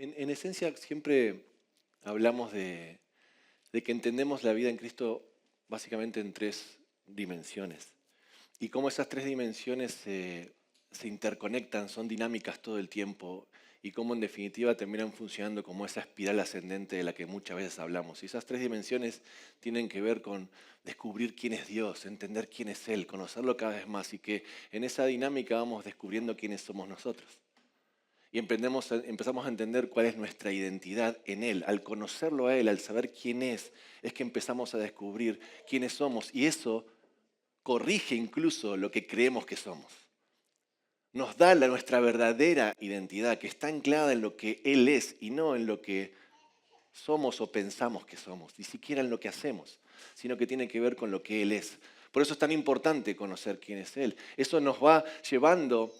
En esencia, siempre hablamos de que entendemos la vida en Cristo básicamente en tres dimensiones. Y cómo esas tres dimensiones se interconectan, son dinámicas todo el tiempo, y cómo en definitiva terminan funcionando como esa espiral ascendente de la que muchas veces hablamos. Y esas tres dimensiones tienen que ver con descubrir quién es Dios, entender quién es Él, conocerlo cada vez más, y que en esa dinámica vamos descubriendo quiénes somos nosotros. Y empezamos a entender cuál es nuestra identidad en Él. Al conocerlo a Él, al saber quién es que empezamos a descubrir quiénes somos. Y eso corrige incluso lo que creemos que somos. Nos da nuestra verdadera identidad, que está anclada en lo que Él es y no en lo que somos o pensamos que somos, ni siquiera en lo que hacemos, sino que tiene que ver con lo que Él es. Por eso es tan importante conocer quién es Él. Eso nos va llevando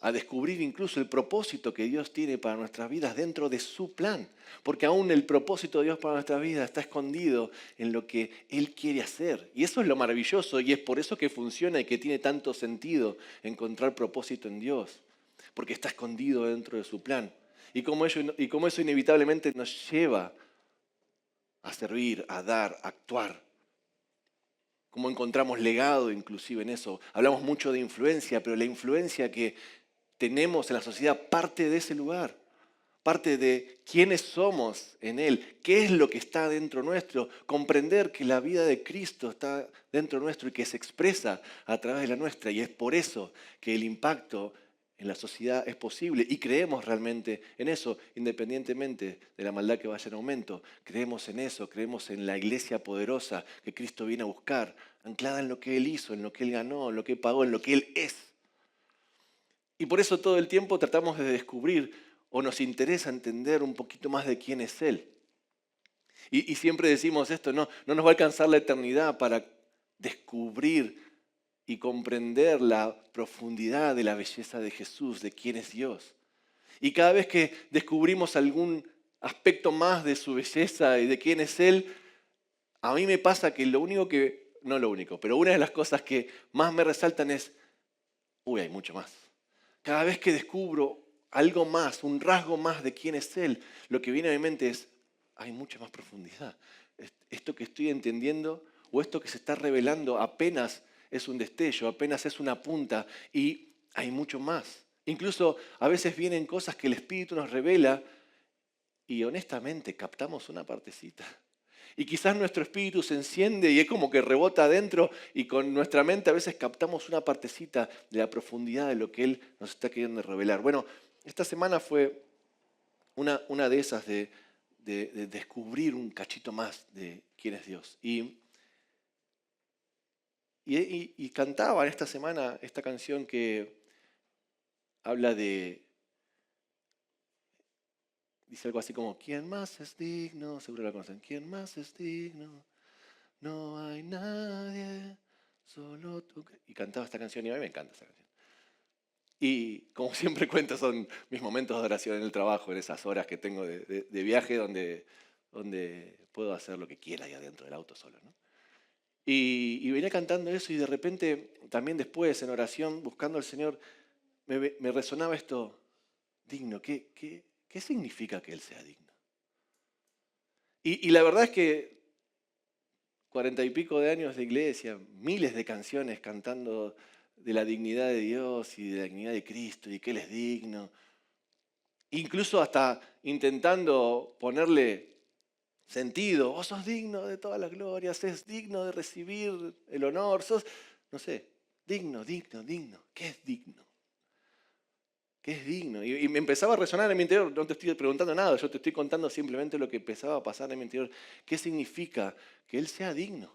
a descubrir incluso el propósito que Dios tiene para nuestras vidas dentro de su plan. Porque aún el propósito de Dios para nuestras vidas está escondido en lo que Él quiere hacer. Y eso es lo maravilloso y es por eso que funciona y que tiene tanto sentido encontrar propósito en Dios. Porque está escondido dentro de su plan. Y como eso inevitablemente nos lleva a servir, a dar, a actuar. Cómo encontramos legado inclusive en eso. Hablamos mucho de influencia, pero la influencia que tenemos en la sociedad parte de ese lugar, parte de quiénes somos en Él, qué es lo que está dentro nuestro, comprender que la vida de Cristo está dentro nuestro y que se expresa a través de la nuestra. Y es por eso que el impacto en la sociedad es posible y creemos realmente en eso, independientemente de la maldad que vaya en aumento. Creemos en eso, creemos en la iglesia poderosa que Cristo viene a buscar, anclada en lo que Él hizo, en lo que Él ganó, en lo que pagó, en lo que Él es. Y por eso todo el tiempo tratamos de descubrir o nos interesa entender un poquito más de quién es Él. Y siempre decimos esto, no nos va a alcanzar la eternidad para descubrir y comprender la profundidad de la belleza de Jesús, de quién es Dios. Y cada vez que descubrimos algún aspecto más de su belleza y de quién es Él, a mí me pasa que no lo único, pero una de las cosas que más me resaltan es, hay mucho más. Cada vez que descubro algo más, un rasgo más de quién es Él, lo que viene a mi mente es, hay mucha más profundidad. Esto que estoy entendiendo o esto que se está revelando apenas es un destello, apenas es una punta y hay mucho más. Incluso a veces vienen cosas que el Espíritu nos revela y honestamente captamos una partecita. Y quizás nuestro espíritu se enciende y es como que rebota adentro y con nuestra mente a veces captamos una partecita de la profundidad de lo que Él nos está queriendo revelar. Bueno, esta semana fue una de esas de descubrir un cachito más de quién es Dios. Y cantaba en esta semana esta canción que habla dice algo así como, ¿quién más es digno? Seguro la conocen. ¿Quién más es digno? No hay nadie, solo tú. Y cantaba esta canción y a mí me encanta esta canción. Y como siempre cuento, son mis momentos de oración en el trabajo, en esas horas que tengo de viaje donde puedo hacer lo que quiera ahí adentro del auto solo, ¿no? Y venía cantando eso y de repente, también después en oración, buscando al Señor, me resonaba esto, digno. ¿Qué significa que Él sea digno? Y la verdad es que 40 y pico de años de iglesia, miles de canciones cantando de la dignidad de Dios y de la dignidad de Cristo y que Él es digno. Incluso hasta intentando ponerle sentido. Vos sos digno de todas las glorias, es digno de recibir el honor, no sé, digno, digno, digno. ¿Qué es digno? ¿Qué es digno? Y me empezaba a resonar en mi interior, no te estoy preguntando nada, yo te estoy contando simplemente lo que empezaba a pasar en mi interior. ¿Qué significa que Él sea digno?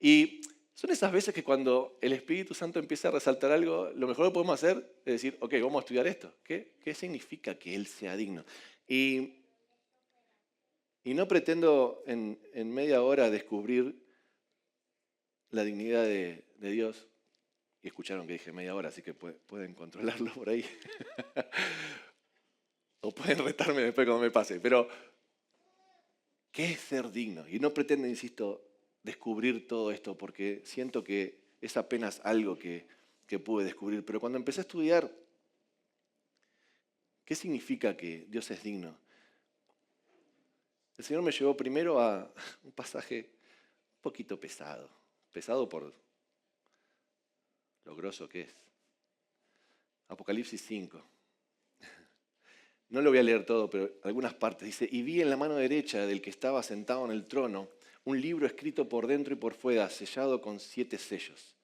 Y son esas veces que cuando el Espíritu Santo empieza a resaltar algo, lo mejor que podemos hacer es decir, ok, vamos a estudiar esto. ¿Qué significa que Él sea digno? Y, y no pretendo en media hora descubrir la dignidad de Dios. Y escucharon que dije media hora, así que pueden controlarlo por ahí. O pueden retarme después cuando me pase. Pero, ¿qué es ser digno? Y no pretendo, insisto, descubrir todo esto, porque siento que es apenas algo que pude descubrir. Pero cuando empecé a estudiar ¿Qué significa que Dios es digno? El Señor me llevó primero a un pasaje un poquito pesado. Pesado por lo grosso que es. Apocalipsis 5. No lo voy a leer todo, pero algunas partes. Dice, y vi en la mano derecha del que estaba sentado en el trono un libro escrito por dentro y por fuera, sellado con 7 sellos.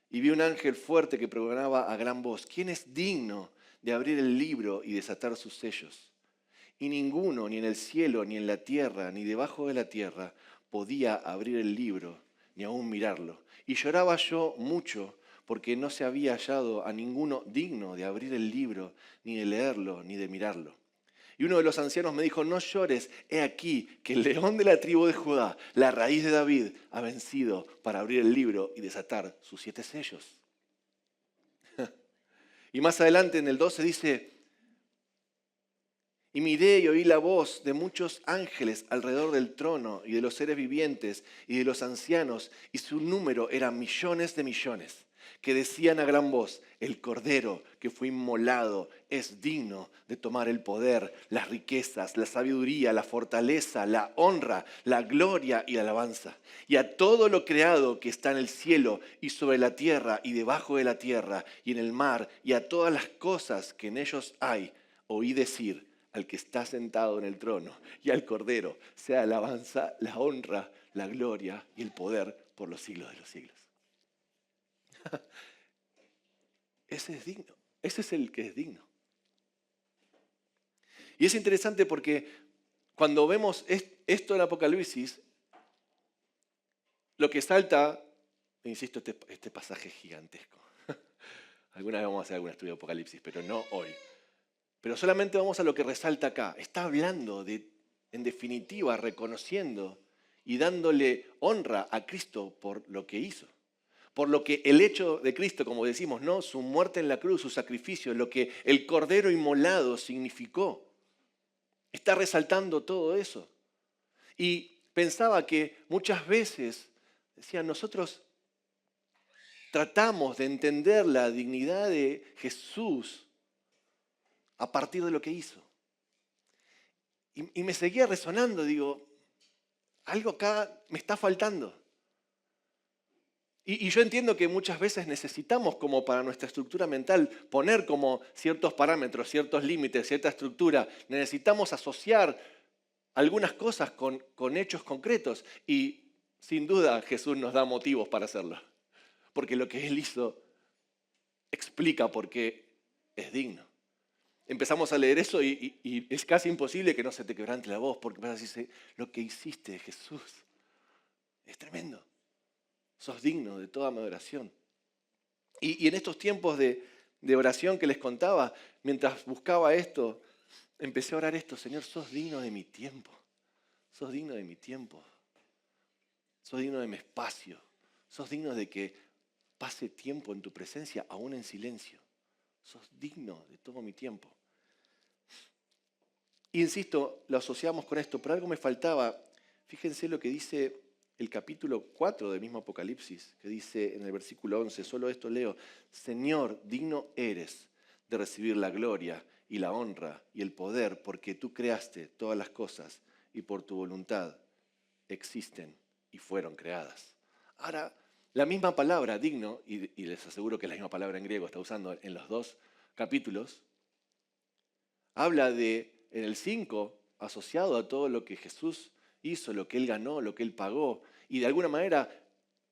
Y vi un ángel fuerte que pregonaba a gran voz, ¿quién es digno de abrir el libro y desatar sus sellos? Y ninguno, ni en el cielo, ni en la tierra, ni debajo de la tierra, podía abrir el libro, ni aún mirarlo. Y lloraba yo mucho, porque no se había hallado a ninguno digno de abrir el libro, ni de leerlo, ni de mirarlo. Y uno de los ancianos me dijo, no llores, he aquí que el león de la tribu de Judá, la raíz de David, ha vencido para abrir el libro y desatar sus 7 sellos. Y más adelante en el 12 dice, y miré y oí la voz de muchos ángeles alrededor del trono y de los seres vivientes y de los ancianos, y su número era millones de millones, que decían a gran voz, el Cordero que fue inmolado es digno de tomar el poder, las riquezas, la sabiduría, la fortaleza, la honra, la gloria y la alabanza. Y a todo lo creado que está en el cielo y sobre la tierra y debajo de la tierra y en el mar y a todas las cosas que en ellos hay, oí decir, al que está sentado en el trono y al Cordero, sea la alabanza, la honra, la gloria y el poder por los siglos de los siglos. Ese es digno, ese es el que es digno. Y es interesante porque cuando vemos esto en Apocalipsis, lo que salta, insisto, este pasaje es gigantesco. Alguna vez vamos a hacer algún estudio de Apocalipsis, pero no hoy. Pero solamente vamos a lo que resalta acá. Está hablando de, en definitiva, reconociendo y dándole honra a Cristo por lo que hizo. Por lo que el hecho de Cristo, como decimos, ¿no? Su muerte en la cruz, su sacrificio, lo que el Cordero inmolado significó. Está resaltando todo eso. Y pensaba que muchas veces, decían, nosotros tratamos de entender la dignidad de Jesús a partir de lo que hizo. Y me seguía resonando, digo, algo acá me está faltando. Y yo entiendo que muchas veces necesitamos, como para nuestra estructura mental, poner como ciertos parámetros, ciertos límites, cierta estructura. Necesitamos asociar algunas cosas con hechos concretos. Y sin duda Jesús nos da motivos para hacerlo. Porque lo que Él hizo explica por qué es digno. Empezamos a leer eso y es casi imposible que no se te quebrante la voz, porque vas a decir, lo que hiciste, Jesús, es tremendo. Sos digno de toda mi adoración. Y en estos tiempos de oración que les contaba, mientras buscaba esto, empecé a orar esto, Señor, sos digno de mi tiempo. Sos digno de mi tiempo. Sos digno de mi espacio. Sos digno de que pase tiempo en tu presencia, aún en silencio. Sos digno de todo mi tiempo. Y insisto, lo asociamos con esto, pero algo me faltaba. Fíjense lo que dice el capítulo 4 del mismo Apocalipsis, que dice en el versículo 11, solo esto leo, Señor, digno eres de recibir la gloria y la honra y el poder, porque tú creaste todas las cosas y por tu voluntad existen y fueron creadas. Ahora, la misma palabra, digno, y les aseguro que la misma palabra en griego está usando en los 2 capítulos, habla de, en el 5, asociado a todo lo que Jesús hizo, lo que Él ganó, lo que Él pagó, y de alguna manera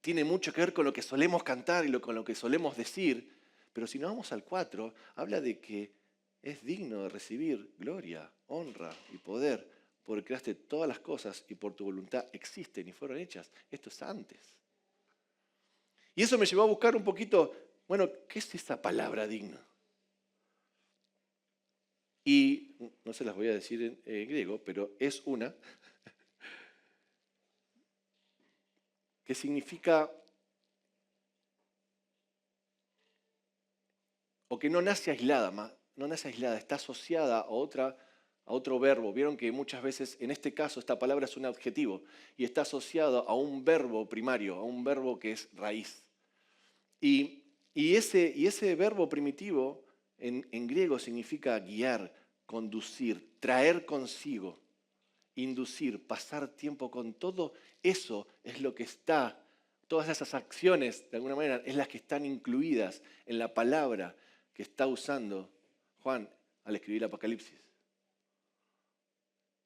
tiene mucho que ver con lo que solemos cantar y con lo que solemos decir, pero si nos vamos al 4, habla de que es digno de recibir gloria, honra y poder, porque creaste todas las cosas y por tu voluntad existen y fueron hechas. Esto es antes. Y eso me llevó a buscar un poquito, bueno, ¿qué es esa palabra digno? Y no se las voy a decir en griego, pero es una que significa, o que no nace aislada, está asociada a otro verbo. Vieron que muchas veces, en este caso, esta palabra es un adjetivo y está asociado a un verbo primario, a un verbo que es raíz. Y ese verbo primitivo en griego significa guiar, conducir, traer consigo, inducir, pasar tiempo con todo, eso es lo que está, todas esas acciones, de alguna manera, es las que están incluidas en la palabra que está usando Juan al escribir Apocalipsis.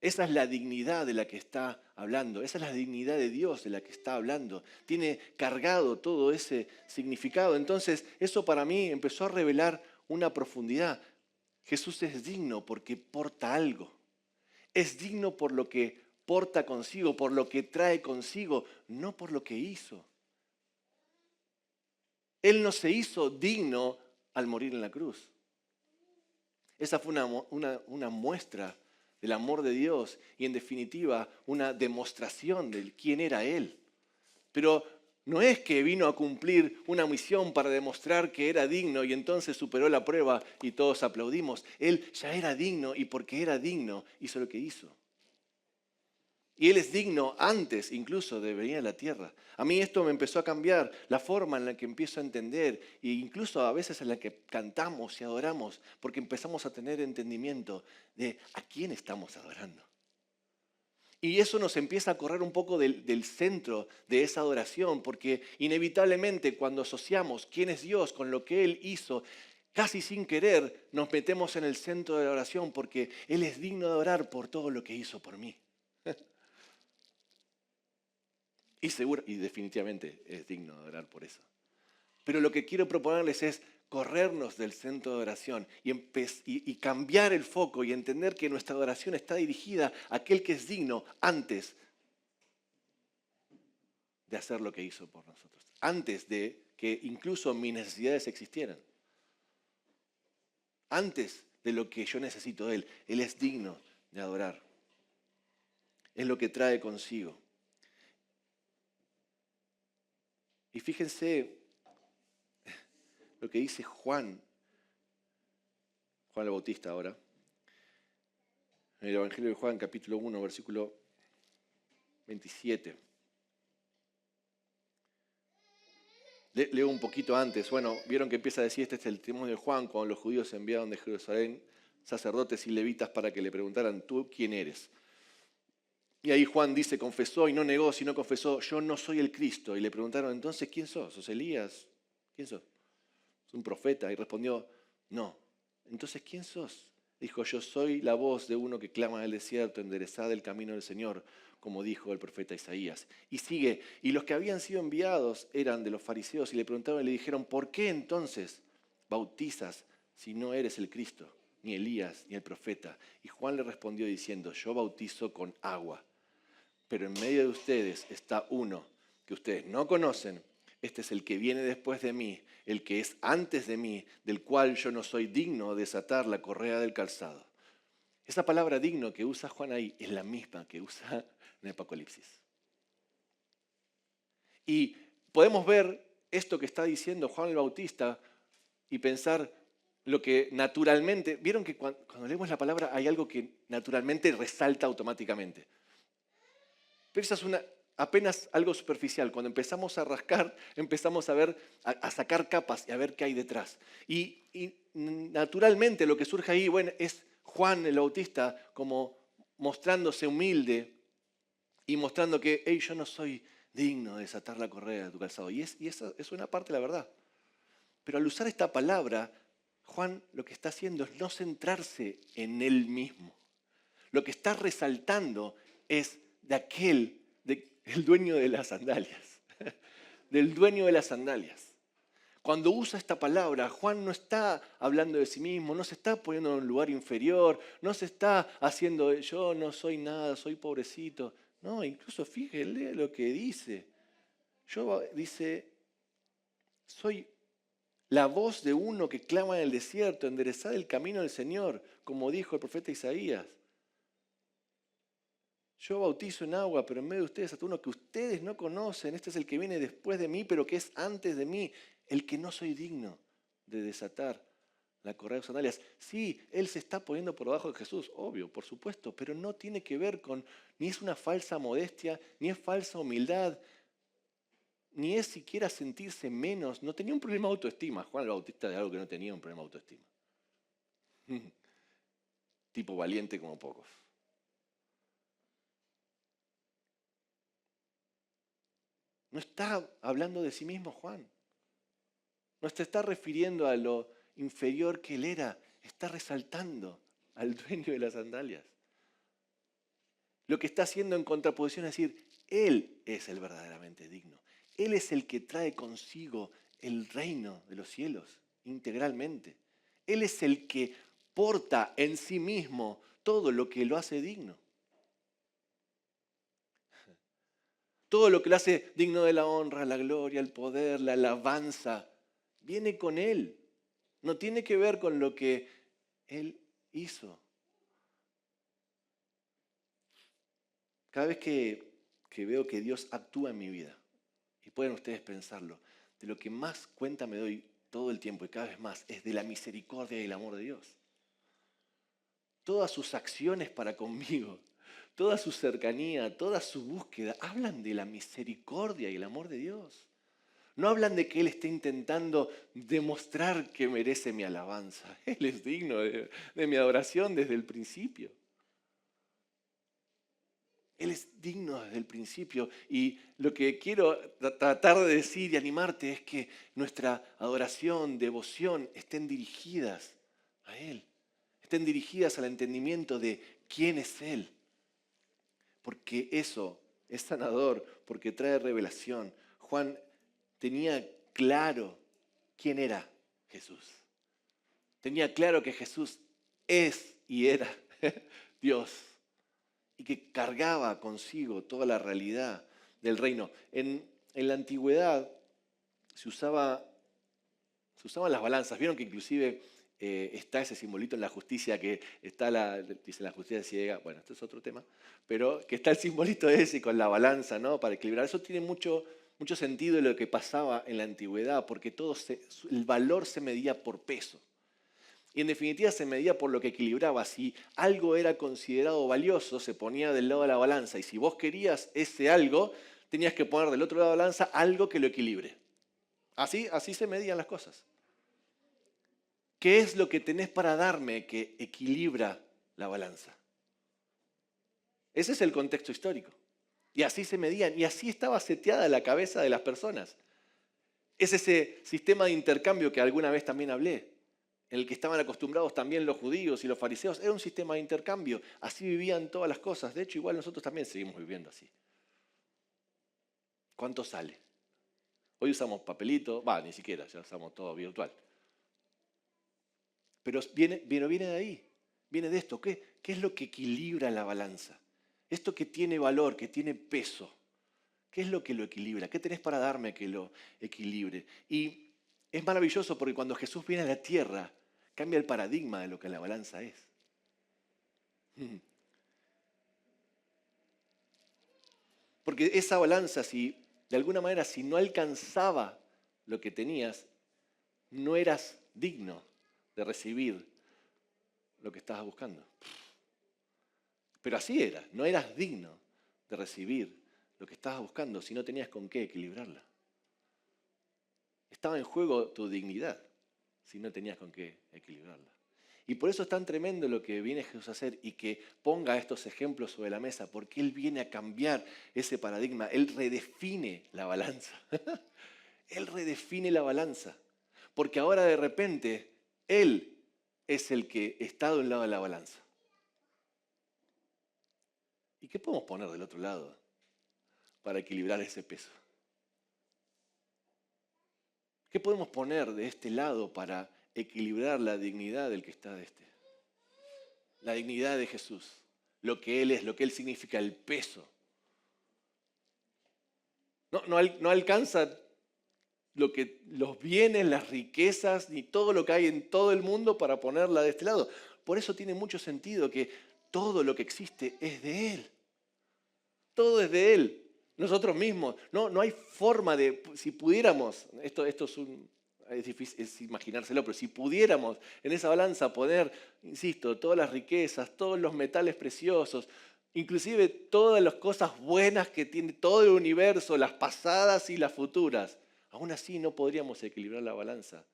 Esa es la dignidad de la que está hablando, esa es la dignidad de Dios de la que está hablando. Tiene cargado todo ese significado. Entonces, eso para mí empezó a revelar una profundidad. Jesús es digno porque porta algo. Es digno por lo que porta consigo, por lo que trae consigo, no por lo que hizo. Él no se hizo digno al morir en la cruz. Esa fue una muestra del amor de Dios y en definitiva una demostración de quién era Él. Pero no es que vino a cumplir una misión para demostrar que era digno y entonces superó la prueba y todos aplaudimos. Él ya era digno y porque era digno hizo lo que hizo. Y Él es digno antes incluso de venir a la tierra. A mí esto me empezó a cambiar la forma en la que empiezo a entender e incluso a veces en la que cantamos y adoramos, porque empezamos a tener entendimiento de a quién estamos adorando. Y eso nos empieza a correr un poco del centro de esa adoración, porque inevitablemente cuando asociamos quién es Dios con lo que Él hizo, casi sin querer nos metemos en el centro de la oración porque Él es digno de adorar por todo lo que hizo por mí. Y definitivamente es digno de adorar por eso. Pero lo que quiero proponerles es corrernos del centro de oración y cambiar el foco y entender que nuestra adoración está dirigida a aquel que es digno antes de hacer lo que hizo por nosotros, antes de que incluso mis necesidades existieran, antes de lo que yo necesito de Él. Él es digno de adorar. Es lo que trae consigo. Y fíjense lo que dice Juan el Bautista ahora, en el Evangelio de Juan, capítulo 1, versículo 27. Leo un poquito antes. Bueno, vieron que empieza a decir, este es el testimonio de Juan, cuando los judíos enviaron de Jerusalén sacerdotes y levitas para que le preguntaran, ¿tú quién eres? Y ahí Juan dice, confesó y no negó, sino confesó, yo no soy el Cristo. Y le preguntaron, entonces, ¿quién sos? ¿Sos Elías? ¿Quién sos? ¿Es un profeta? Y respondió, no. Entonces, ¿quién sos? Dijo, yo soy la voz de uno que clama en el desierto, enderezad el camino del Señor, como dijo el profeta Isaías. Y sigue, y los que habían sido enviados eran de los fariseos y le preguntaron y le dijeron, ¿por qué entonces bautizas si no eres el Cristo, ni Elías, ni el profeta? Y Juan le respondió diciendo, yo bautizo con agua, pero en medio de ustedes está uno que ustedes no conocen. Este es el que viene después de mí, el que es antes de mí, del cual yo no soy digno de desatar la correa del calzado. Esa palabra digno que usa Juan ahí es la misma que usa en Apocalipsis. Y podemos ver esto que está diciendo Juan el Bautista y pensar lo que naturalmente, vieron que cuando leemos la palabra hay algo que naturalmente resalta automáticamente. Pero esa es apenas algo superficial. Cuando empezamos a rascar, empezamos a ver, a sacar capas y a ver qué hay detrás. Y naturalmente lo que surge ahí, bueno, es Juan el Bautista como mostrándose humilde y mostrando que, hey, yo no soy digno de desatar la correa de tu calzado. Y esa es una parte de la verdad. Pero al usar esta palabra, Juan lo que está haciendo es no centrarse en él mismo. Lo que está resaltando es el dueño de las sandalias, del dueño de las sandalias. Cuando usa esta palabra, Juan no está hablando de sí mismo, no se está poniendo en un lugar inferior, no se está haciendo, yo no soy nada, soy pobrecito. No, incluso fíjese lo que dice. Dice, soy la voz de uno que clama en el desierto, enderezad el camino del Señor, como dijo el profeta Isaías. Yo bautizo en agua, pero en medio de ustedes está uno que ustedes no conocen. Este es el que viene después de mí, pero que es antes de mí, el que no soy digno de desatar la correa de sandalias. Sí, él se está poniendo por debajo de Jesús, obvio, por supuesto, pero no tiene que ver con, ni es una falsa modestia, ni es falsa humildad, ni es siquiera sentirse menos. No tenía un problema de autoestima. Juan el Bautista de algo que no tenía un problema de autoestima. tipo valiente como pocos. No está hablando de sí mismo Juan. No se está refiriendo a lo inferior que él era. Está resaltando al dueño de las sandalias. Lo que está haciendo en contraposición es decir, él es el verdaderamente digno. Él es el que trae consigo el reino de los cielos integralmente. Él es el que porta en sí mismo todo lo que lo hace digno. Todo lo que lo hace digno de la honra, la gloria, el poder, la alabanza, viene con Él. No tiene que ver con lo que Él hizo. Cada vez que veo que Dios actúa en mi vida, y pueden ustedes pensarlo, de lo que más cuenta me doy todo el tiempo y cada vez más es de la misericordia y el amor de Dios. Todas sus acciones para conmigo, toda su cercanía, toda su búsqueda, hablan de la misericordia y el amor de Dios. No hablan de que Él esté intentando demostrar que merece mi alabanza. Él es digno de mi adoración desde el principio. Él es digno desde el principio. Y lo que quiero tratar de decir y animarte es que nuestra adoración, devoción, estén dirigidas a Él. Estén dirigidas al entendimiento de quién es Él. Porque eso es sanador, porque trae revelación. Juan tenía claro quién era Jesús. Tenía claro que Jesús es y era Dios y que cargaba consigo toda la realidad del reino. En la antigüedad se usaban las balanzas. Vieron que inclusive está ese simbolito en la justicia que está dice la justicia ciega, bueno, esto es otro tema, pero que está el simbolito ese con la balanza, ¿no? Para equilibrar. Eso tiene mucho sentido de lo que pasaba en la antigüedad, porque el valor se medía por peso. Y en definitiva se medía por lo que equilibraba. Si algo era considerado valioso, se ponía del lado de la balanza. Y si vos querías ese algo, tenías que poner del otro lado de la balanza algo que lo equilibre. Así se medían las cosas. ¿Qué es lo que tenés para darme que equilibra la balanza? Ese es el contexto histórico. Y así se medían. Y así estaba seteada la cabeza de las personas. Es ese sistema de intercambio que alguna vez también hablé, en el que estaban acostumbrados también los judíos y los fariseos. Era un sistema de intercambio. Así vivían todas las cosas. De hecho, igual nosotros también seguimos viviendo así. ¿Cuánto sale? Hoy usamos papelito, ni siquiera, ya usamos todo virtual. Pero viene de ahí, viene de esto. ¿Qué es lo que equilibra la balanza? Esto que tiene valor, que tiene peso. ¿Qué es lo que lo equilibra? ¿Qué tenés para darme que lo equilibre? Y es maravilloso porque cuando Jesús viene a la tierra, cambia el paradigma de lo que la balanza es. Porque esa balanza, si de alguna manera, si no alcanzaba lo que tenías, no eras digno de recibir lo que estabas buscando. Pero así era, no eras digno de recibir lo que estabas buscando si no tenías con qué equilibrarla. Estaba en juego tu dignidad si no tenías con qué equilibrarla. Y por eso es tan tremendo lo que viene Jesús a hacer y que ponga estos ejemplos sobre la mesa, porque Él viene a cambiar ese paradigma, Él redefine la balanza. Él redefine la balanza, porque ahora de repente Él es el que está de un lado de la balanza. ¿Y qué podemos poner del otro lado para equilibrar ese peso? ¿Qué podemos poner de este lado para equilibrar la dignidad del que está de este? La dignidad de Jesús, lo que Él es, lo que Él significa, el peso. No alcanza los bienes, las riquezas, ni todo lo que hay en todo el mundo para ponerla de este lado. Por eso tiene mucho sentido que todo lo que existe es de Él. Todo es de Él. Nosotros mismos. No hay forma de, si pudiéramos, esto es difícil es imaginárselo, pero si pudiéramos en esa balanza poner, insisto, todas las riquezas, todos los metales preciosos, inclusive todas las cosas buenas que tiene todo el universo, las pasadas y las futuras, aún así no podríamos equilibrar la balanza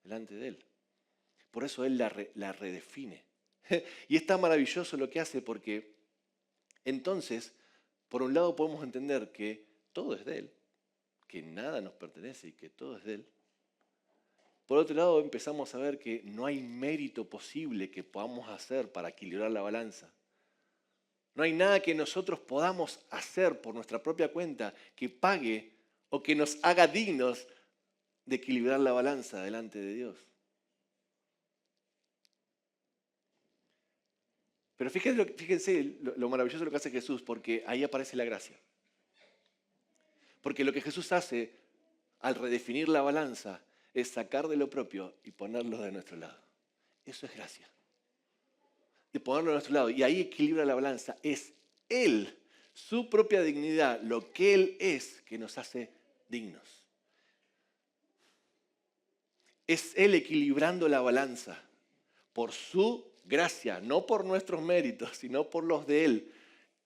delante de Él. Por eso Él la redefine. Y es tan maravilloso lo que hace porque entonces, por un lado podemos entender que todo es de Él, que nada nos pertenece y que todo es de Él. Por otro lado, empezamos a ver que no hay mérito posible que podamos hacer para equilibrar la balanza. No hay nada que nosotros podamos hacer por nuestra propia cuenta que pague o que nos haga dignos de equilibrar la balanza delante de Dios. Pero fíjense lo maravilloso de lo que hace Jesús, porque ahí aparece la gracia. Porque lo que Jesús hace al redefinir la balanza es sacar de lo propio y ponerlo de nuestro lado. Eso es gracia. Y ponerlo de nuestro lado. Y ahí equilibra la balanza. Es Él, su propia dignidad, lo que Él es, que nos hace dignos. Es Él equilibrando la balanza por su gracia, no por nuestros méritos, sino por los de Él,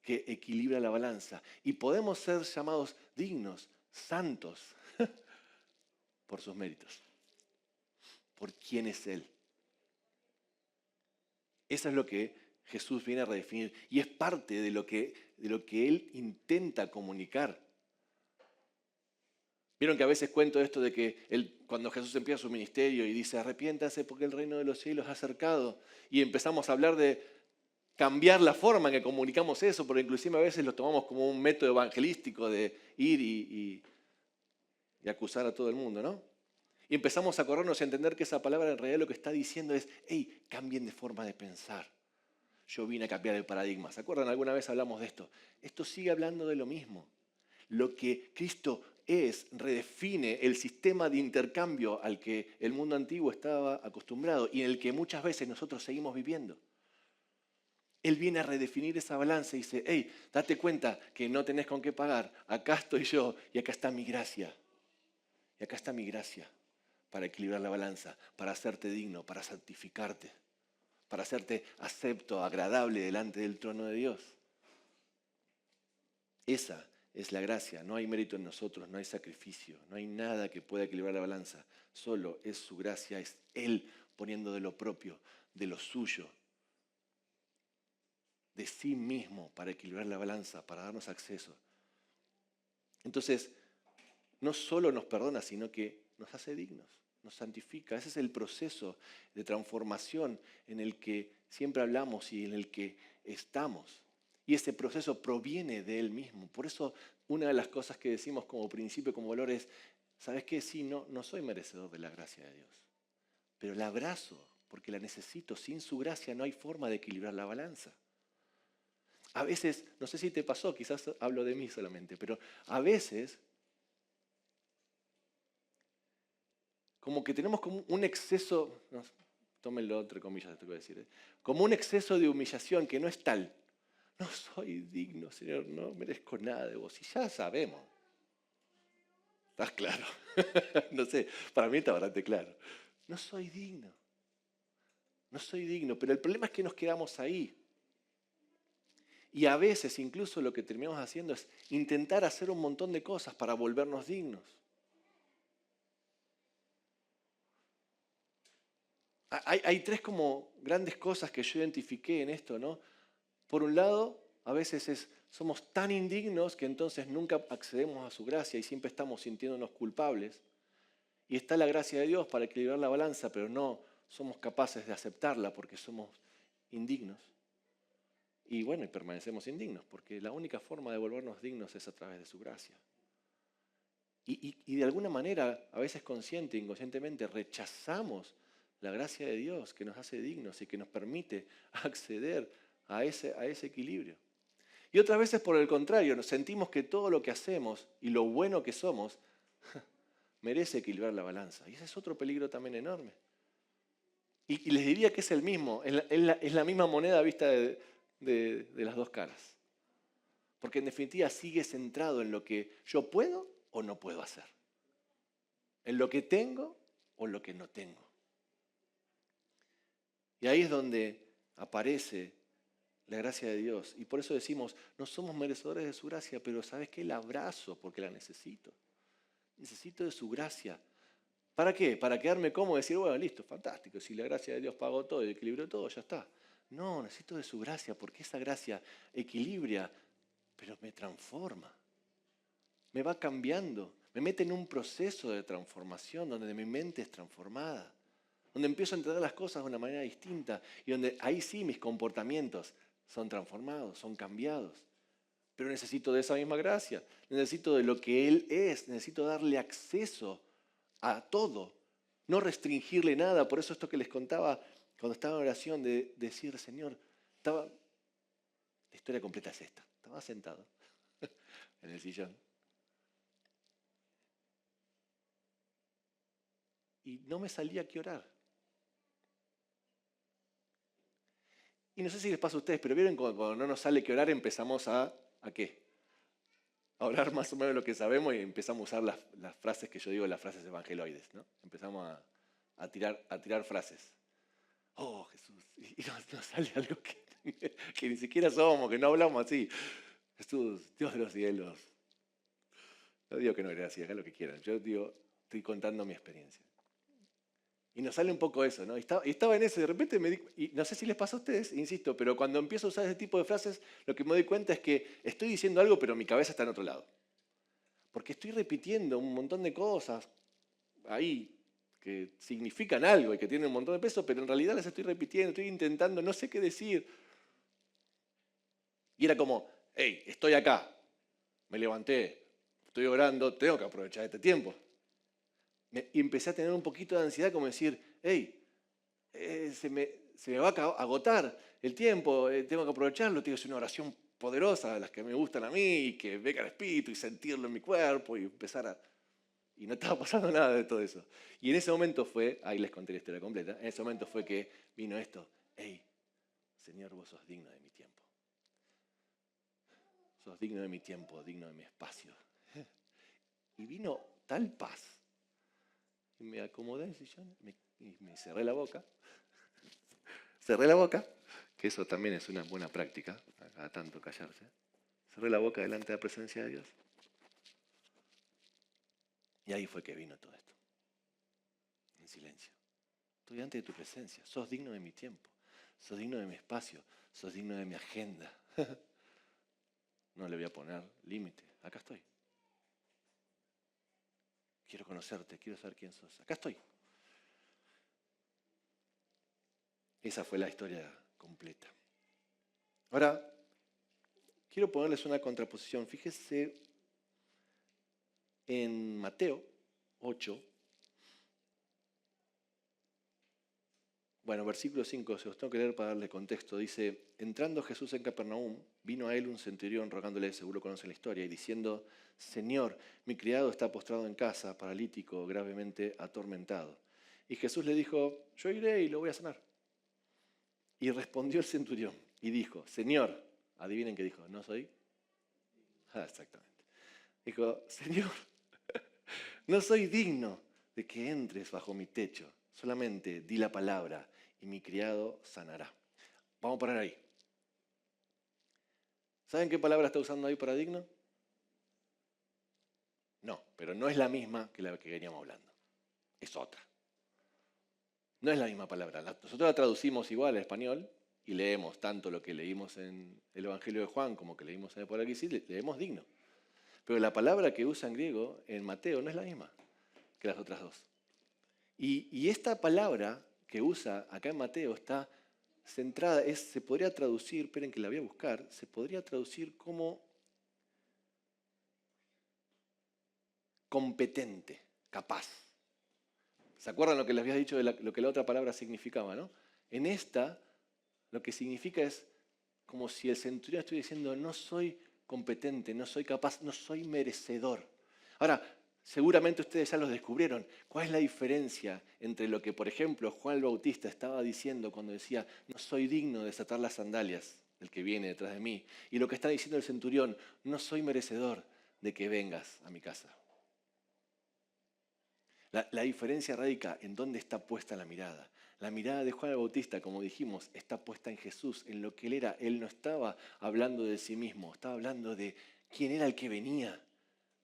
que equilibra la balanza. Y podemos ser llamados dignos, santos, por sus méritos, por quién es Él. Eso es lo que Jesús viene a redefinir y es parte de lo que Él intenta comunicar. Vieron que a veces cuento esto de que cuando Jesús empieza su ministerio y dice arrepiéntanse porque el reino de los cielos ha acercado, y empezamos a hablar de cambiar la forma en que comunicamos eso, porque inclusive a veces lo tomamos como un método evangelístico de ir y acusar a todo el mundo, ¿no? Y empezamos a corrernos y a entender que esa palabra en realidad lo que está diciendo es, hey, cambien de forma de pensar. Yo vine a cambiar el paradigma. ¿Se acuerdan? Alguna vez hablamos de esto. Esto sigue hablando de lo mismo. Lo que Cristo es, redefine el sistema de intercambio al que el mundo antiguo estaba acostumbrado y en el que muchas veces nosotros seguimos viviendo. Él viene a redefinir esa balanza y dice, hey, date cuenta que no tenés con qué pagar. Acá estoy yo y acá está mi gracia. Y acá está mi gracia para equilibrar la balanza, para hacerte digno, para santificarte, para hacerte acepto, agradable delante del trono de Dios. Esa es la gracia. No hay mérito en nosotros, no hay sacrificio, no hay nada que pueda equilibrar la balanza. Solo es su gracia, es Él poniendo de lo propio, de lo suyo, de sí mismo para equilibrar la balanza, para darnos acceso. Entonces, no solo nos perdona, sino que nos hace dignos, nos santifica. Ese es el proceso de transformación en el que siempre hablamos y en el que estamos. Y ese proceso proviene de Él mismo. Por eso una de las cosas que decimos como principio, como valor es, ¿sabes qué? Sí, no soy merecedor de la gracia de Dios, pero la abrazo porque la necesito. Sin su gracia no hay forma de equilibrar la balanza. A veces, no sé si te pasó, quizás hablo de mí solamente, pero a veces como que tenemos como un exceso, no, tómenlo entre comillas, te voy a decir, como un exceso de humillación que no es tal. No soy digno, Señor, no merezco nada de vos. Y ya sabemos. ¿Estás claro? No sé, para mí está bastante claro. No soy digno. No soy digno, pero el problema es que nos quedamos ahí. Y a veces incluso lo que terminamos haciendo es intentar hacer un montón de cosas para volvernos dignos. Hay tres como grandes cosas que yo identifiqué en esto, ¿no? Por un lado, a veces somos tan indignos que entonces nunca accedemos a su gracia y siempre estamos sintiéndonos culpables. Y está la gracia de Dios para equilibrar la balanza, pero no somos capaces de aceptarla porque somos indignos. Y bueno, y permanecemos indignos, porque la única forma de volvernos dignos es a través de su gracia. Y de alguna manera, a veces consciente e inconscientemente, rechazamos la gracia de Dios que nos hace dignos y que nos permite acceder a ese equilibrio. Y otras veces, por el contrario, nos sentimos que todo lo que hacemos y lo bueno que somos merece equilibrar la balanza. Y ese es otro peligro también enorme. Y les diría que es el mismo, es la misma moneda vista de las dos caras. Porque en definitiva sigue centrado en lo que yo puedo o no puedo hacer. En lo que tengo o en lo que no tengo. Y ahí es donde aparece la gracia de Dios. Y por eso decimos, no somos merecedores de su gracia, pero ¿sabes qué? La abrazo porque la necesito. Necesito de su gracia. ¿Para qué? Para quedarme cómodo y decir, bueno, listo, fantástico. Si la gracia de Dios pagó todo y equilibró todo, ya está. No, necesito de su gracia, porque esa gracia equilibra, pero me transforma, me va cambiando, me mete en un proceso de transformación donde mi mente es transformada, donde empiezo a entender las cosas de una manera distinta y donde ahí sí mis comportamientos son transformados, son cambiados. Pero necesito de esa misma gracia, necesito de lo que Él es, necesito darle acceso a todo, no restringirle nada. Por eso esto que les contaba cuando estaba en oración, de decir, Señor, la historia completa es esta, estaba sentado en el sillón y no me salía que orar. Y no sé si les pasa a ustedes, pero vieron cuando no nos sale que orar empezamos ¿a qué? A orar más o menos lo que sabemos y empezamos a usar las frases que yo digo, las frases evangeloides, ¿no? Empezamos a tirar frases. Oh, Jesús, y nos sale algo que ni siquiera somos, que no hablamos así. Jesús, Dios de los cielos. No digo que no era así, hagan lo que quieran. Yo digo, estoy contando mi experiencia. Y nos sale un poco eso, ¿no? Y estaba en eso y de repente y no sé si les pasa a ustedes, insisto, pero cuando empiezo a usar ese tipo de frases, lo que me doy cuenta es que estoy diciendo algo, pero mi cabeza está en otro lado. Porque estoy repitiendo un montón de cosas ahí que significan algo y que tienen un montón de peso, pero en realidad las estoy repitiendo, estoy intentando, no sé qué decir. Y era como, hey, estoy acá, me levanté, estoy orando, tengo que aprovechar este tiempo. Y empecé a tener un poquito de ansiedad, como decir, hey, se me va a agotar el tiempo, tengo que aprovecharlo, tengo que hacer una oración poderosa, las que me gustan a mí, y que venga el Espíritu y sentirlo en mi cuerpo y empezar a... Y no estaba pasando nada de todo eso. Y en ese momento fue, ahí les conté la historia completa, en ese momento fue que vino esto, hey, Señor, vos sos digno de mi tiempo. Sos digno de mi tiempo, digno de mi espacio. Y vino tal paz. Y me acomodé en el sillón y me cerré la boca. Cerré la boca, que eso también es una buena práctica, a tanto callarse. Cerré la boca delante de la presencia de Dios. Y ahí fue que vino todo esto. En silencio. Estoy ante de tu presencia. Sos digno de mi tiempo. Sos digno de mi espacio. Sos digno de mi agenda. No le voy a poner límite. Acá estoy. Quiero conocerte. Quiero saber quién sos. Acá estoy. Esa fue la historia completa. Ahora, quiero ponerles una contraposición. Fíjese en Mateo 8. Bueno, versículo 5, se los tengo que leer para darle contexto. Dice, entrando Jesús en Capernaum, vino a él un centurión rogándole, seguro conocen la historia, y diciendo, Señor, mi criado está postrado en casa, paralítico, gravemente atormentado. Y Jesús le dijo, yo iré y lo voy a sanar. Y respondió el centurión y dijo, Señor, adivinen qué dijo, ¿no soy? Exactamente. Dijo, Señor, no soy digno de que entres bajo mi techo. Solamente di la palabra y mi criado sanará. Vamos a parar ahí. ¿Saben qué palabra está usando ahí para digno? No, pero no es la misma que la que veníamos hablando. Es otra. No es la misma palabra. Nosotros la traducimos igual al español y leemos tanto lo que leímos en el Evangelio de Juan como que leímos en el Apocalipsis, leemos digno. Pero la palabra que usa en griego, en Mateo, no es la misma que las otras dos. Y esta palabra que usa acá en Mateo está centrada, se podría traducir, esperen que la voy a buscar, se podría traducir como competente, capaz. ¿Se acuerdan lo que les había dicho de lo que la otra palabra significaba, no? En esta, lo que significa es como si el centurión estuviera diciendo, no soy competente, no soy capaz, no soy merecedor. Ahora, seguramente ustedes ya los descubrieron. ¿Cuál es la diferencia entre lo que, por ejemplo, Juan el Bautista estaba diciendo cuando decía, no soy digno de desatar las sandalias del que viene detrás de mí, y lo que está diciendo el centurión, no soy merecedor de que vengas a mi casa? La diferencia radica en dónde está puesta la mirada. La mirada de Juan el Bautista, como dijimos, está puesta en Jesús, en lo que él era. Él no estaba hablando de sí mismo, estaba hablando de quién era el que venía,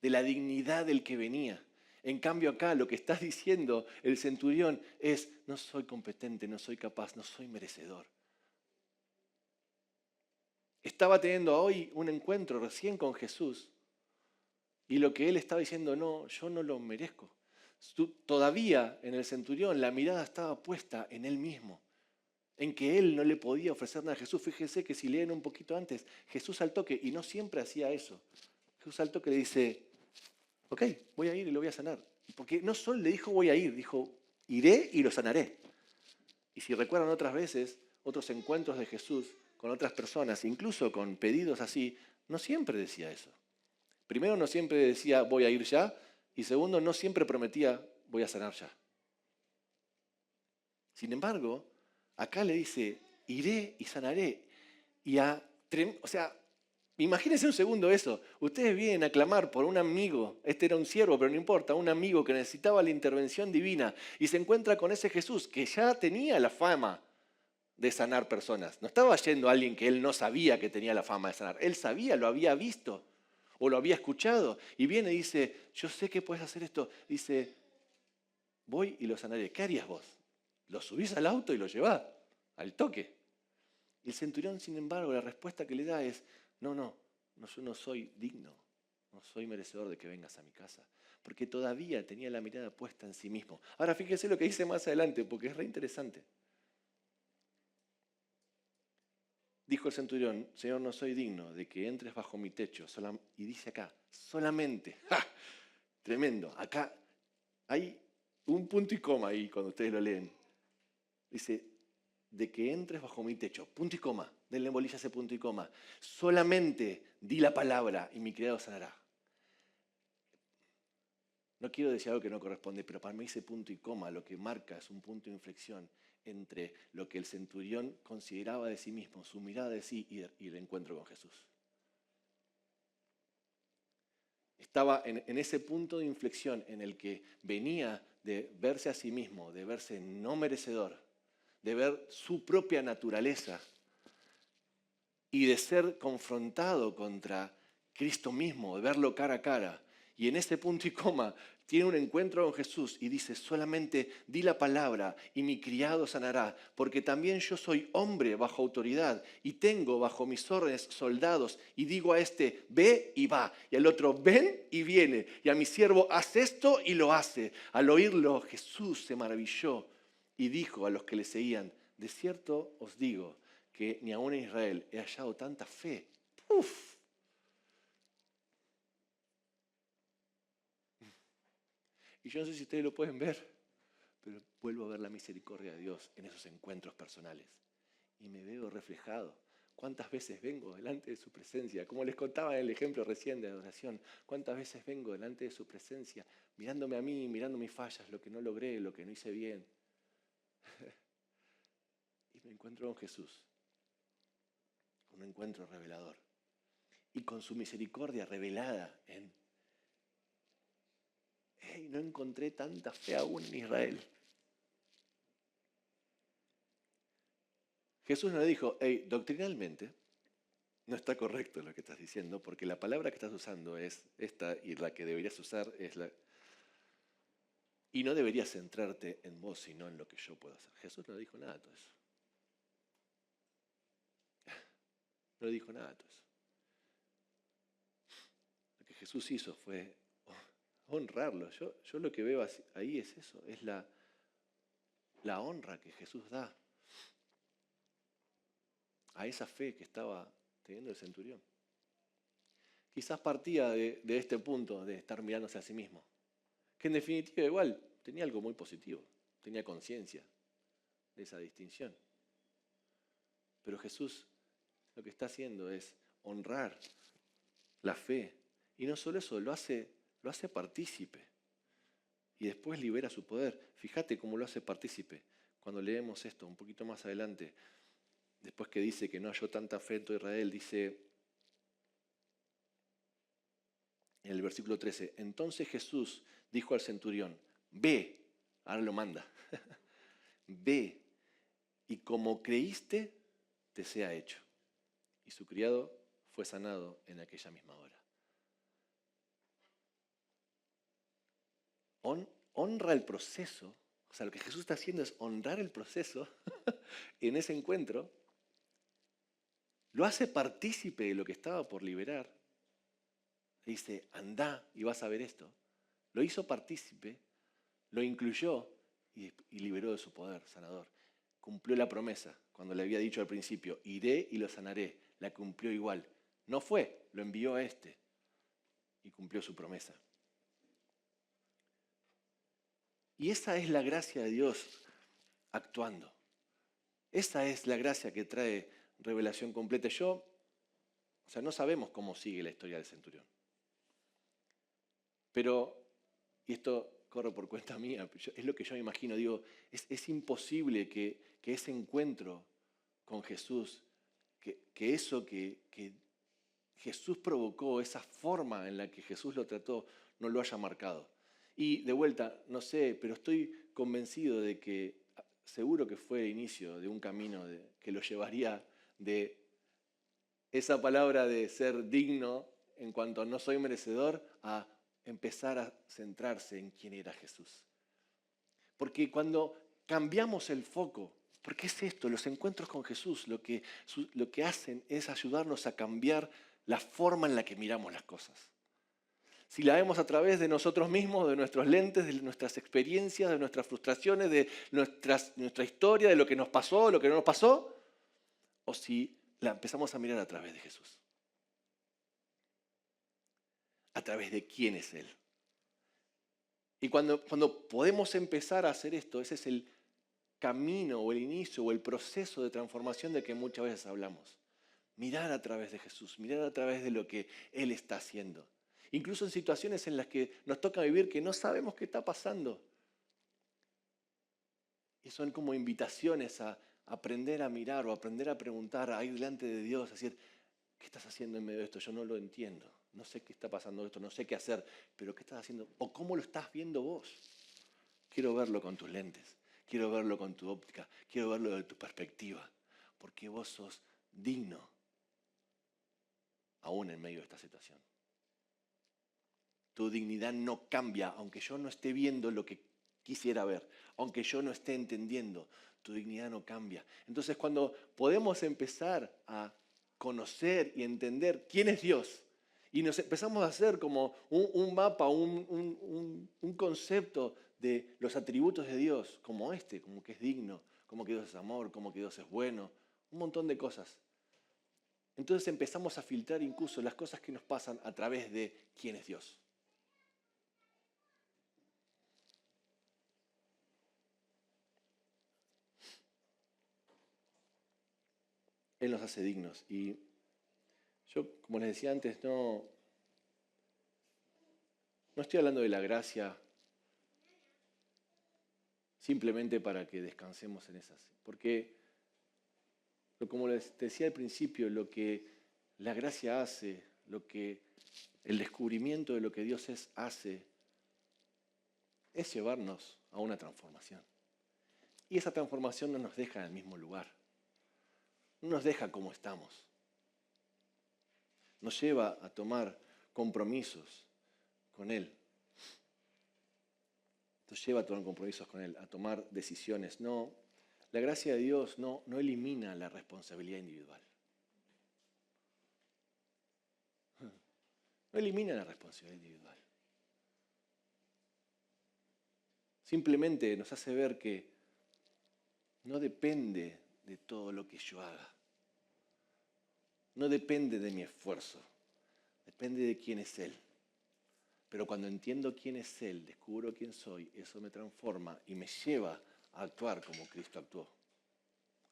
de la dignidad del que venía. En cambio acá lo que está diciendo el centurión es, no soy competente, no soy capaz, no soy merecedor. Estaba teniendo hoy un encuentro recién con Jesús y lo que él estaba diciendo, no, yo no lo merezco. Todavía en el centurión la mirada estaba puesta en él mismo, en que él no le podía ofrecer nada a Jesús. Fíjense que si leen un poquito antes, Jesús al toque, y no siempre hacía eso, Jesús al toque le dice, ok, voy a ir y lo voy a sanar. Porque no solo le dijo voy a ir, dijo, iré y lo sanaré. Y si recuerdan otras veces, otros encuentros de Jesús con otras personas, incluso con pedidos así, no siempre decía eso. Primero, no siempre decía voy a ir ya, y segundo, no siempre prometía voy a sanar ya. Sin embargo, acá le dice, iré y sanaré. O sea, imagínense un segundo eso. Ustedes vienen a clamar por un amigo, este era un siervo, pero no importa, un amigo que necesitaba la intervención divina y se encuentra con ese Jesús que ya tenía la fama de sanar personas. No estaba yendo a alguien que él no sabía que tenía la fama de sanar. Él sabía, lo había visto o lo había escuchado. Y viene y dice, yo sé que puedes hacer esto. Dice, voy y lo sanaré. ¿Qué harías vos? Lo subís al auto y lo llevás al toque. Y el centurión, sin embargo, la respuesta que le da es, no, yo no soy digno, no soy merecedor de que vengas a mi casa, porque todavía tenía la mirada puesta en sí mismo. Ahora fíjese lo que dice más adelante, porque es re interesante. Dijo el centurión, Señor, no soy digno de que entres bajo mi techo. Y dice acá, solamente, ¡ja! Tremendo, acá hay un punto y coma ahí cuando ustedes lo leen. Dice, de que entres bajo mi techo, punto y coma, denle bolilla a ese punto y coma. Solamente di la palabra y mi criado sanará. No quiero decir algo que no corresponde, pero para mí ese punto y coma lo que marca es un punto de inflexión entre lo que el centurión consideraba de sí mismo, su mirada de sí y el encuentro con Jesús. Estaba en ese punto de inflexión en el que venía de verse a sí mismo, de verse no merecedor, de ver su propia naturaleza y de ser confrontado contra Cristo mismo, de verlo cara a cara. Y en ese punto y coma tiene un encuentro con Jesús y dice, solamente di la palabra y mi criado sanará, porque también yo soy hombre bajo autoridad y tengo bajo mis órdenes soldados y digo a este, ve y va, y al otro, ven y viene, y a mi siervo, haz esto y lo hace. Al oírlo, Jesús se maravilló y dijo a los que le seguían, de cierto os digo, que ni aún en Israel he hallado tanta fe. ¡Uf! Y yo no sé si ustedes lo pueden ver, pero vuelvo a ver la misericordia de Dios en esos encuentros personales. Y me veo reflejado. ¿Cuántas veces vengo delante de su presencia? Como les contaba en el ejemplo recién de adoración, ¿cuántas veces vengo delante de su presencia mirándome a mí, mirando mis fallas, lo que no logré, lo que no hice bien? Y me encuentro con Jesús. Un encuentro revelador. Y con su misericordia revelada en, hey, no encontré tanta fe aún en Israel. Jesús no le dijo, hey, doctrinalmente no está correcto lo que estás diciendo, porque la palabra que estás usando es esta y la que deberías usar es la... Y no deberías centrarte en vos, sino en lo que yo puedo hacer. Jesús no dijo nada de todo eso. No dijo nada de todo eso. Lo que Jesús hizo fue honrarlo. Yo lo que veo ahí es eso, es la honra que Jesús da a esa fe que estaba teniendo el centurión. Quizás partía de este punto de estar mirándose a sí mismo, que en definitiva igual tenía algo muy positivo, tenía conciencia de esa distinción. Pero Jesús lo que está haciendo es honrar la fe, y no solo eso, lo hace partícipe, y después libera su poder. Fíjate cómo lo hace partícipe cuando leemos esto un poquito más adelante. Después que dice que no halló tanta fe en todo Israel, dice en el versículo 13, entonces Jesús dijo al centurión, ve, ahora lo manda, ve, y como creíste, te sea hecho. Y su criado fue sanado en aquella misma hora. Honra el proceso, o sea, lo que Jesús está haciendo es honrar el proceso en ese encuentro, lo hace partícipe de lo que estaba por liberar. Le dice, anda y vas a ver esto. Lo hizo partícipe, lo incluyó y liberó de su poder sanador. Cumplió la promesa. Cuando le había dicho al principio, iré y lo sanaré, la cumplió igual. No fue, lo envió a este y cumplió su promesa. Y esa es la gracia de Dios actuando. Esa es la gracia que trae revelación completa. No sabemos cómo sigue la historia del centurión. Pero, y esto corre por cuenta mía, es lo que yo me imagino, digo, es imposible que ese encuentro con Jesús, que eso que Jesús provocó, esa forma en la que Jesús lo trató, no lo haya marcado. Y de vuelta, no sé, pero estoy convencido de que seguro que fue el inicio de un camino que lo llevaría de esa palabra de ser digno en cuanto a no soy merecedor a empezar a centrarse en quién era Jesús. Porque cuando cambiamos el foco, porque es esto, los encuentros con Jesús lo que hacen es ayudarnos a cambiar la forma en la que miramos las cosas. Si la vemos a través de nosotros mismos, de nuestros lentes, de nuestras experiencias, de nuestras frustraciones, de nuestra historia, de lo que nos pasó, lo que no nos pasó, o si la empezamos a mirar a través de Jesús. A través de quién es Él. Y cuando podemos empezar a hacer esto, ese es el camino o el inicio o el proceso de transformación de que muchas veces hablamos. Mirar a través de Jesús, mirar a través de lo que Él está haciendo. Incluso en situaciones en las que nos toca vivir que no sabemos qué está pasando. Y son como invitaciones a aprender a mirar o aprender a preguntar, a ir delante de Dios, a decir, ¿qué estás haciendo en medio de esto? Yo no lo entiendo. No sé qué está pasando esto, no sé qué hacer, pero ¿qué estás haciendo? ¿O cómo lo estás viendo vos? Quiero verlo con tus lentes, quiero verlo con tu óptica, quiero verlo de tu perspectiva, porque vos sos digno, aún en medio de esta situación. Tu dignidad no cambia, aunque yo no esté viendo lo que quisiera ver, aunque yo no esté entendiendo, tu dignidad no cambia. Entonces, cuando podemos empezar a conocer y entender quién es Dios, y nos empezamos a hacer como un mapa, un concepto de los atributos de Dios, como como que es digno, como que Dios es amor, como que Dios es bueno, un montón de cosas. Entonces empezamos a filtrar incluso las cosas que nos pasan a través de quién es Dios. Él nos hace dignos. Y yo, como les decía antes, no estoy hablando de la gracia simplemente para que descansemos en esas. Porque, como les decía al principio, lo que la gracia hace, lo que el descubrimiento de lo que Dios hace, es llevarnos a una transformación. Y esa transformación no nos deja en el mismo lugar. No nos deja como estamos. Nos lleva a tomar compromisos con Él. Nos lleva a tomar compromisos con Él, a tomar decisiones. No, la gracia de Dios no elimina la responsabilidad individual. No elimina la responsabilidad individual. Simplemente nos hace ver que no depende de todo lo que yo haga. No depende de mi esfuerzo. Depende de quién es Él. Pero cuando entiendo quién es Él, descubro quién soy, eso me transforma y me lleva a actuar como Cristo actuó.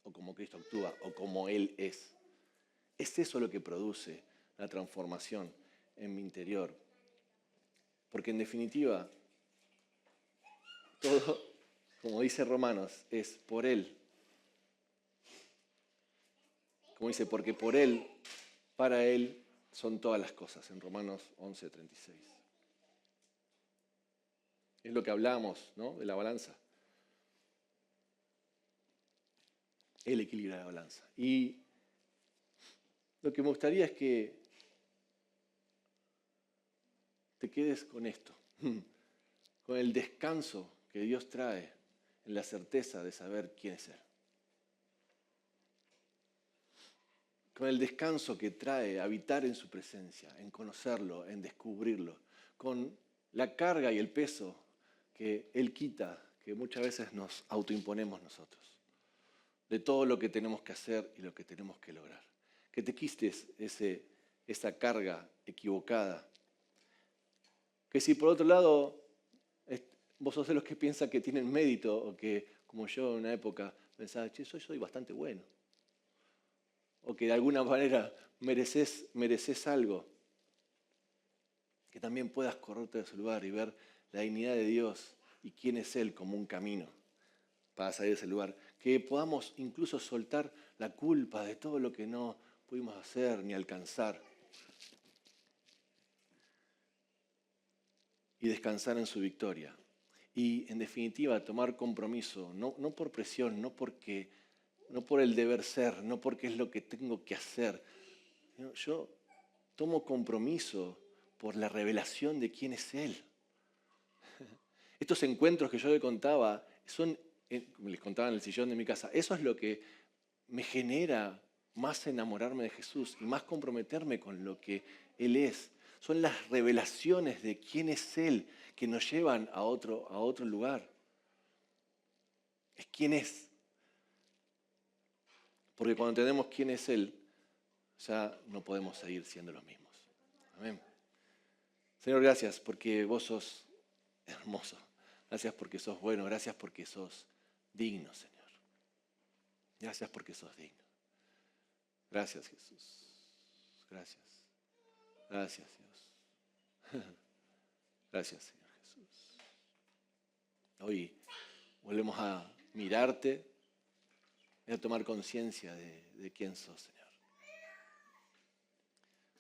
O como Cristo actúa, o como Él es. Es eso lo que produce la transformación en mi interior. Porque en definitiva, todo, como dice Romanos, es por Él. Como dice, porque por Él, para Él son todas las cosas, en Romanos 11:36. Es lo que hablamos, ¿no?, de la balanza. Él equilibra la balanza. Y lo que me gustaría es que te quedes con esto, con el descanso que Dios trae en la certeza de saber quién es Él. con el descanso que trae habitar en su presencia, en conocerlo, en descubrirlo, con la carga y el peso que Él quita, que muchas veces nos autoimponemos nosotros, de todo lo que tenemos que hacer y lo que tenemos que lograr. Que te quites esa carga equivocada. Que si por otro lado vos sos de los que piensan que tienen mérito o que, como yo en una época, pensaba, che, soy bastante bueno. O que de alguna manera mereces algo. Que también puedas correrte de ese lugar y ver la dignidad de Dios y quién es Él como un camino para salir de ese lugar. Que podamos incluso soltar la culpa de todo lo que no pudimos hacer ni alcanzar. Y descansar en su victoria. Y en definitiva tomar compromiso, no por presión, no por el deber ser, no porque es lo que tengo que hacer. Yo tomo compromiso por la revelación de quién es Él. Estos encuentros que yo les contaba, les contaba en el sillón de mi casa, eso es lo que me genera más enamorarme de Jesús y más comprometerme con lo que Él es. Son las revelaciones de quién es Él que nos llevan a otro lugar. Es quién es. Porque cuando entendemos quién es Él, ya no podemos seguir siendo los mismos. Amén. Señor, gracias porque vos sos hermoso. Gracias porque sos bueno. Gracias porque sos digno, Señor. Gracias porque sos digno. Gracias, Jesús. Gracias. Gracias, Dios. Gracias, Señor Jesús. Hoy volvemos a mirarte y a tomar conciencia de quién sos, Señor.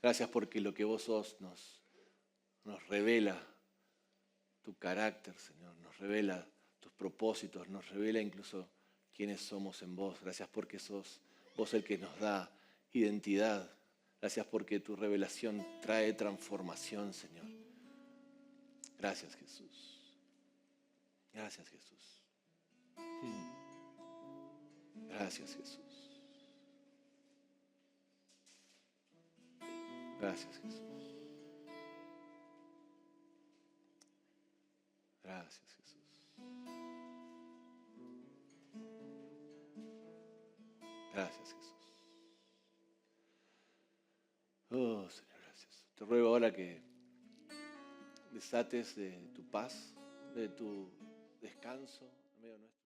Gracias porque lo que vos sos nos revela tu carácter, Señor. Nos revela tus propósitos, nos revela incluso quiénes somos en vos. Gracias porque sos vos el que nos da identidad. Gracias porque tu revelación trae transformación, Señor. Gracias, Jesús. Gracias, Jesús. Gracias, Jesús. Gracias, Jesús. Gracias, Jesús. Gracias, Jesús. Oh, Señor, gracias. Te ruego ahora que desates de tu paz, de tu descanso en medio nuestro.